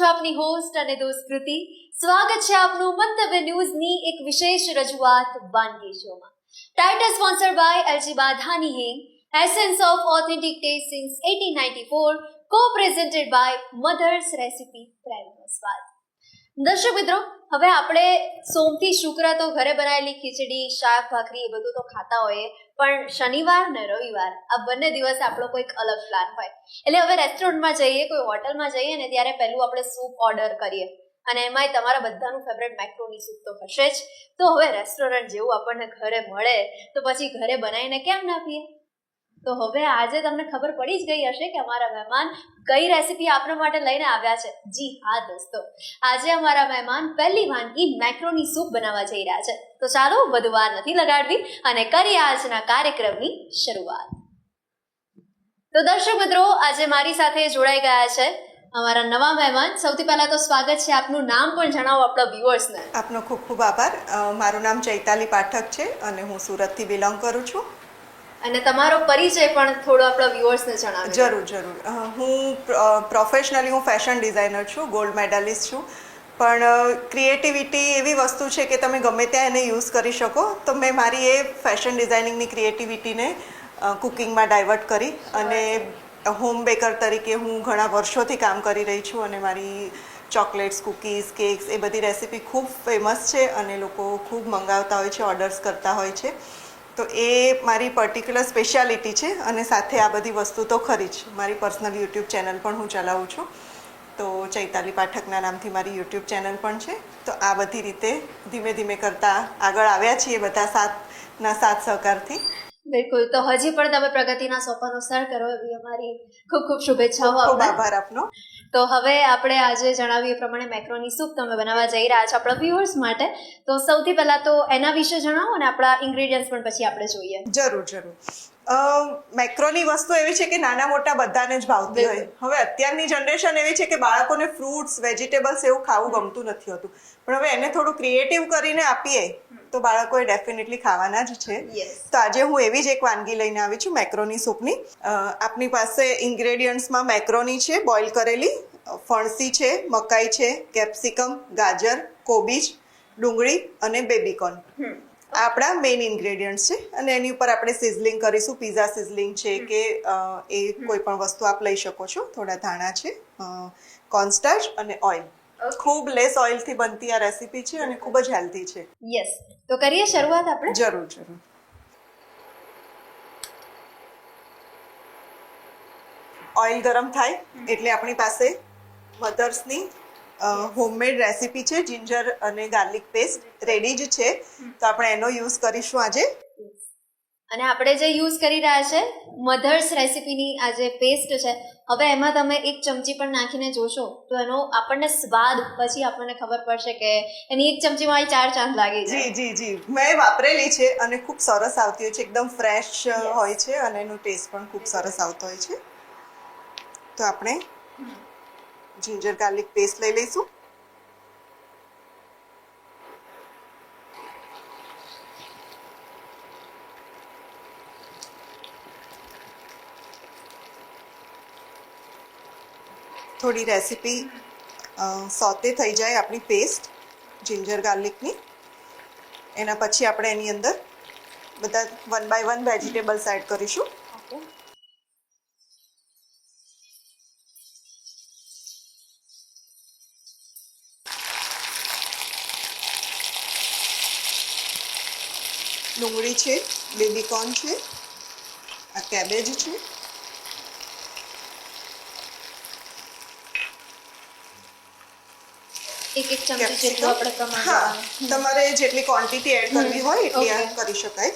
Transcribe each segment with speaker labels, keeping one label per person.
Speaker 1: આપની હોસ્ટ અને દોસ્ત કૃતિ. સ્વાગત છે આપનું મંતવ્ય ન્યૂઝની એક વિશેષ રજૂઆત વાનગી શોમાં. Title sponsored by LG Badhani Hing, essence of authentic taste since 1894, co-presented by mother's recipe private સ્વાદ. દર્શક મિત્રો, હવે આપણે સોમથી શુક્ર તો ઘરે બનાવેલી ખીચડી, શાક, ભાખરી એ બધું તો ખાતા હોઈએ, પણ શનિવાર ને રવિવાર આ બંને દિવસે આપણો કોઈક અલગ પ્લાન હોય. એટલે હવે રેસ્ટોરન્ટમાં જઈએ, કોઈ હોટલમાં જઈએ ને ત્યારે પહેલું આપણે સૂપ ઓર્ડર કરીએ, અને એમાંય તમારા બધાનું ફેવરેટ મેક્રોની સૂપ તો હશે જ. તો હવે રેસ્ટોરન્ટ જેવું આપણને ઘરે મળે તો પછી ઘરે બનાવીને કેમ ના પીએ? તો હવે આજે તમને ખબર પડી જ ગઈ હશે કે અમારા મહેમાન કઈ રેસીપી આપણા માટે લઈને આવ્યા છે. જી હા દોસ્તો, આજે અમારા મહેમાન પહેલી વાનગી મેક્રોની સૂપ બનાવવા જઈ રહ્યા છે. તો ચાલો વધુ વાર નથી લગાડવી અને કરીએ આજના કાર્યક્રમની શરૂઆત. તો દર્શક મિત્રો, આજે મારી સાથે જોડાઈ ગયા છે અમારા નવા મહેમાન. સૌથી પહેલા તો સ્વાગત છે. આપનું નામ પણ જણાવો આપણા વ્યુઅર્સને.
Speaker 2: આપનો ખૂબ ખૂબ આભાર. મારું નામ ચૈતાલી પાઠક છે અને હું સુરતથી બિલોંગ કરું છું.
Speaker 1: અને તમારો પરિચય પણ થોડો આપણા વ્યુઅર્સને જણાવો.
Speaker 2: જરૂર. હું પ્રોફેશનલી ફેશન ડિઝાઇનર છું, ગોલ્ડ મેડાલિસ્ટ છું. પણ ક્રિએટિવિટી એવી વસ્તુ છે કે તમે ગમે ત્યાં એને યુઝ કરી શકો. તો મેં મારી એ ફેશન ડિઝાઇનિંગની ક્રિએટિવિટીને કુકિંગમાં ડાયવર્ટ કરી અને હોમ બેકર તરીકે હું ઘણા વર્ષોથી કામ કરી રહી છું અને મારી ચોકલેટ્સ, કૂકીઝ, કેક્સ એ બધી રેસીપી ખૂબ ફેમસ છે અને લોકો ખૂબ મંગાવતા હોય છે, ઓર્ડર્સ કરતા હોય છે. તો એ મારી પર્ટિક્યુલર સ્પેશિયાલિટી છે. અને સાથે આ બધી વસ્તુ તો ખરી જ. મારી પર્સનલ યુટ્યુબ ચેનલ પણ હું ચલાવું છું. તો ચૈતાલી પાઠકના નામથી મારી યુટ્યુબ ચેનલ પણ છે. તો આ બધી રીતે ધીમે ધીમે કરતાં આગળ આવ્યા છીએ બધા સાથ સહકારથી.
Speaker 1: બિલકુલ. તો હજી પણ તમે પ્રગતિના સોપાનો સર કરો એવી અમારી ખૂબ ખૂબ શુભેચ્છાઓ.
Speaker 2: ખૂબ આભાર આપનો.
Speaker 1: તો હવે આપણે આજે જણાવીએ પ્રમાણે મેક્રોની સૂપ તમે બનાવવા જઈ રહ્યા છો આપણા વ્યુઅર્સ માટે. તો સૌથી પહેલા તો એના વિશે જણાવો અને આપણા ઇન્ગ્રેડિયન્ટ્સ પણ પછી આપણે જોઈએ.
Speaker 2: જરૂર. મેક્રોની વસ્તુ એવી છે કે નાના મોટા બધાને જ ભાવતી હોય. હવે અત્યારની જનરેશન એવી છે કે બાળકોને ફ્રૂટ્સ, વેજીટેબલ્સ એવું ખાવું ગમતું નથી હોતું. પણ હવે એને થોડું ક્રિએટિવ કરીને આપીએ તો બાળકો એ ડેફિનેટલી ખાવાના જ છે. તો આજે હું એવી જ એક વાનગી લઈને આવી છું મેક્રોની સૂપની. આપની પાસે ઇન્ગ્રેડિયન્ટ્સમાં મેક્રોની છે બોઇલ કરેલી, ફણસી છે, મકાઈ છે, કેપ્સિકમ, ગાજર, કોબીજ, ડુંગળી અને બેબીકોર્ન. આપણા મેઇન ઇન્ગ્રેડિયન્ટ્સ છે. અને એની ઉપર આપણે સિઝલિંગ કરીશું. પીઝા સિઝલિંગ છે કે એ કોઈ પણ વસ્તુ આપ લઈ શકો છો. થોડા ધાણા છે, કોર્નસ્ટાર્ચ અને ઓઇલ. ખૂબ લેસ ઓઇલથી બનતી આ રેસીપી છે અને ખૂબ જ હેલ્ધી છે.
Speaker 1: યસ, તો કરીએ શરૂઆત આપણે.
Speaker 2: જરૂર. ઓઇલ ગરમ થાય એટલે આપણી પાસે મધર્સની હોમમેડ રેસીપી છે, જિંજર અને ગાર્લિક પેસ્ટ રેડી જ છે. તો આપણે એનો યુઝ કરીશું આજે.
Speaker 1: અને આપણે જે યુઝ કરી રહ્યા છે મધર્સ રેસીપીની આ જે પેસ્ટ છે, હવે એમાં તમે એક ચમચી પણ નાખીને જોશો તો એનો આપણને સ્વાદ પછી આપણને ખબર પડશે કે એની એક ચમચીમાં 4 ચાંદ લાગી જાય.
Speaker 2: જી. મેં વાપરેલી છે અને ખૂબ સરસ આવતી હોય છે. એકદમ ફ્રેશ હોય છે અને એનો ટેસ્ટ પણ ખૂબ સરસ આવતો હોય છે. તો આપણે જિંજર ગાર્લિક પેસ્ટ લઈ લઈશું. થોડી રેસીપી સોતે થઈ જાય આપણી પેસ્ટ જિંજર ગાર્લિકની, એના પછી આપણે એની અંદર બધા 1 બાય 1 વેજીટેબલ્સ એડ કરીશું. ડુંગળી છે, બેબીકોર્ન છે, આ કેબેજ છે,
Speaker 1: એક ચમચી જેટલું આપણે પ્રમાણ.
Speaker 2: તમારે જેટલી ક્વોન્ટિટી એડ કરવી હોય એટલી એડ કરી શકાય.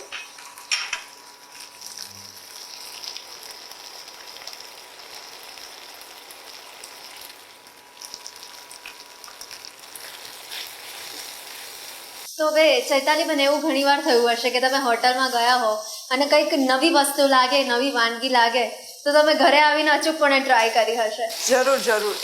Speaker 1: તો હવે ચૈતાલીબેન, એવું ઘણી વાર થયું હશે કે તમે હોટલમાં ગયા હો અને કંઈક નવી વસ્તુ લાગે, નવી વાનગી લાગે તો તમે ઘરે આવીને અચૂકપણે ટ્રાય કરી હશે.
Speaker 2: જરૂર.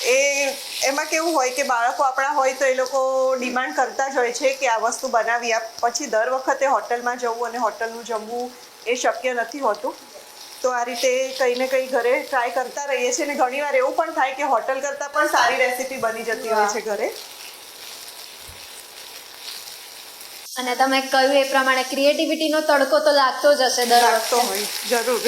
Speaker 2: એમાં કેવું હોય કે બાળકો આપણા હોય તો એ લોકો ડિમાન્ડ કરતા જ હોય છે કે આ વસ્તુ બનાવી આપ. પછી દર વખતે હોટલમાં જવું અને હોટલનું જમવું એ શક્ય નથી હોતું. તો આ રીતે કંઈ ને કંઈ ઘરે ટ્રાય કરતા રહીએ છીએ. અને ઘણીવાર એવું પણ થાય કે હોટલ કરતાં પણ સારી રેસીપી બની જતી હોય છે ઘરે.
Speaker 1: અને તમે કહ્યું એ પ્રમાણે ક્રિએટિવિટીનો તડકો તો લાગતો જ હશે દર
Speaker 2: લાગતો
Speaker 1: વખતે.
Speaker 2: હોય જરૂર.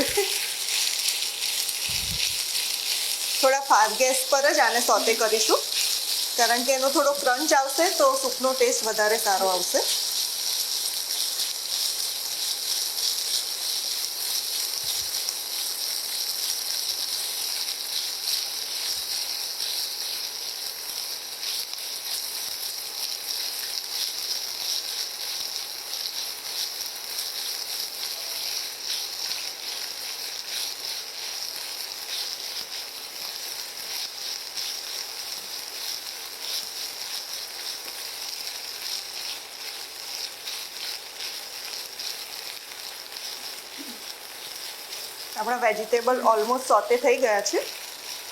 Speaker 2: થોડા ફાસ્ટ ગેસ પર જ આને સોતે કરીશું, કારણ કે એનો થોડો ક્રંચ આવશે તો સૂપનો ટેસ્ટ વધારે સારો આવશે. આપણા વેજીટેબલ ઓલમોસ્ટ સોતે થઈ ગયા છે.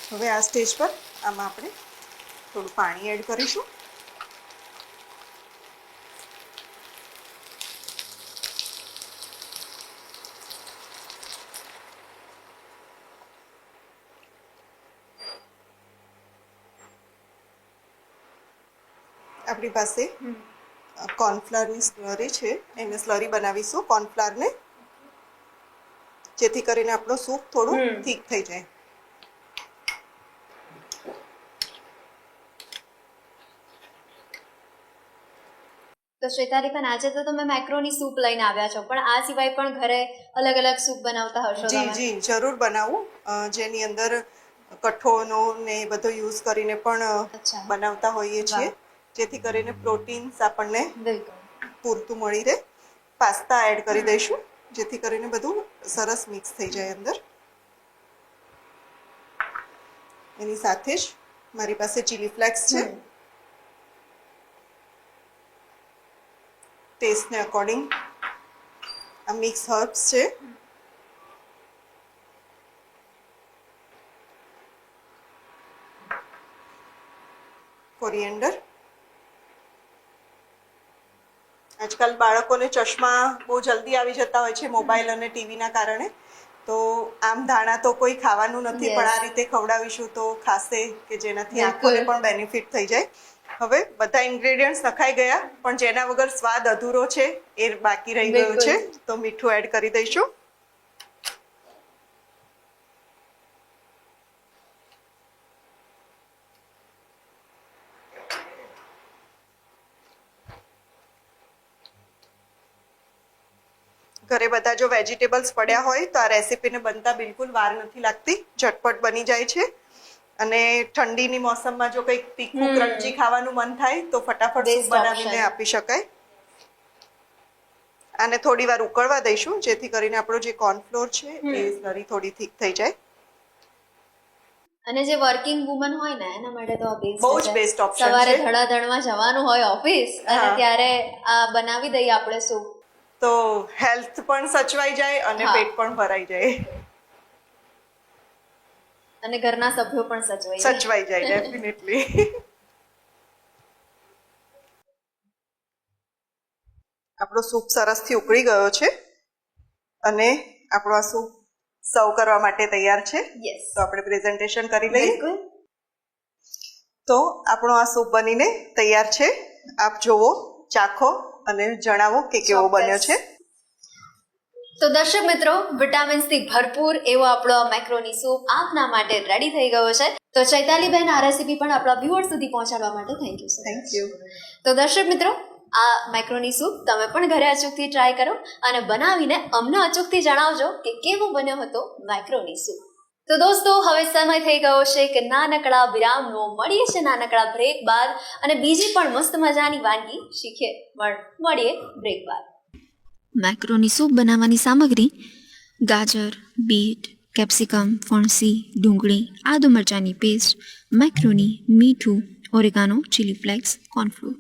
Speaker 2: હવે આ સ્ટેજ પર આમાં આપણે થોડું પાણી એડ કરીશું. આપણી પાસે કોર્નફ્લાવરની સ્લરી છે, એને સ્લરી બનાવીશું કોર્નફ્લાવરને, જેથી કરીને આપણો સૂપ થોડું થીક થઈ જાય.
Speaker 1: તો શ્વેતાલી બેન, આજે તો તમે મેક્રોની સૂપ લઈને આવ્યા છો, પણ આ સિવાય પણ ઘરે અલગ અલગ સૂપ બનાવતા હશો
Speaker 2: જી
Speaker 1: તમે?
Speaker 2: જી જરૂર બનાવું. જેની અંદર કઠોળનો ને બધો યુઝ કરીને પણ બનાવતા હોઈએ છીએ, જેથી કરીને પ્રોટીન્સ આપણને
Speaker 1: બિલકુલ
Speaker 2: પૂરતું મળી રહે. પાસ્તા એડ કરી દઈશું, જેથી કરીને બધું સરસ મિક્સ થઈ જાય અંદર. એની સાથે જ મારી પાસે ચીલી ફ્લેક્સ છે, ટેસ્ટને અકોર્ડિંગ. આ મિક્સ હર્બ્સ છે, કોરિએન્ડર. આજકાલ બાળકોને ચશ્મા બહુ જલ્દી આવી જતા હોય છે મોબાઈલ અને ટીવીના કારણે, તો આમ ધાણા તો કોઈ ખાવાનું નથી, પણ આ રીતે ખવડાવીશું તો ખાશે, કે જેનાથી આંખોને પણ બેનિફિટ થઈ જાય. હવે બધા ઇન્ગ્રેડિયન્ટ્સ નખાઈ ગયા, પણ જેના વગર સ્વાદ અધૂરો છે એ બાકી રહી ગયો છે, તો મીઠું એડ કરી દઈશું. ઘરે બધા જો વેજીટેબલ્સ પડ્યા હોય તો આ રેસીપીને બનતા બિલકુલ વાર નથી લાગતી, ઝટપટ બની જાય છે. અને ઠંડીની મોસમમાં જો કંઈક તીખું ક્રન્ચી ખાવાનું મન થાય તો ફટાફટ સૂપ બનાવીને આપી શકાય. આને થોડી વાર ઉકળવા દઈશું, જેથી કરીને આપણો જે કોર્નફ્લોર છે એ સ્લરી થોડી થીક થઈ જાય.
Speaker 1: અને જે વર્કિંગ વુમન હોય ને એના માટે તો
Speaker 2: બહુ જ બેસ્ટ ઓપ્શન છે.
Speaker 1: સવારે ધડાધડમાં જવાનું હોય ઓફિસ, અને ત્યારે આ બનાવી દઈએ આપણે સૂપ,
Speaker 2: તો હેલ્થ પણ સચવાઈ જાય અને પેટ પણ ભરાઈ જાય,
Speaker 1: અને ઘરના સભ્યો પણ
Speaker 2: સચવાઈ જાય ડેફિનેટલી. આપણો સૂપ સરસથી ઉકળી ગયો છે અને આપણો આ સૂપ સર્વ કરવા માટે તૈયાર છે. તો આપણે પ્રેઝન્ટેશન કરી લઈએ. તો આપણો આ સૂપ બનીને તૈયાર છે. આપ જોવો, ચાખો અને જણાવો કે કેવો બન્યો છે.
Speaker 1: તો દર્શક મિત્રો, વિટામિન્સથી ભરપૂર એવો આપણો મેક્રોની સૂપ આપના માટે રેડી થઈ ગયો છે. તો ચૈતાલી બેન, આ રેસીપી પણ આપણા વ્યુઅર સુધી પહોંચાડવા માટે થેન્ક યુ.
Speaker 2: Thank you.
Speaker 1: તો દર્શક મિત્રો, આ મેક્રોની સૂપ તમે પણ ઘરે અચૂકથી ટ્રાય કરો અને બનાવીને અમને અચૂકથી જણાવજો કે કેવો બન્યો હતો મેક્રોની સૂપ. તો દોસ્તો, હવે સમય થઈ ગયો છે કે નાનકડા વિરામનો. મળીએ છે નાનકડા બ્રેક બાદ, અને બીજી પણ મસ્ત મજાની વાનગી શીખીએ. મળીએ બ્રેક બાદ. મેક્રોની સૂપ બનાવવાની સામગ્રી: ગાજર, બીટ, કેપ્સિકમ, ફણસી, ડુંગળી, આદુ મરચાંની પેસ્ટ, મેક્રોની, મીઠું, ઓરેગાનો, ચીલી ફ્લેક્સ, કોર્નફ્લોર.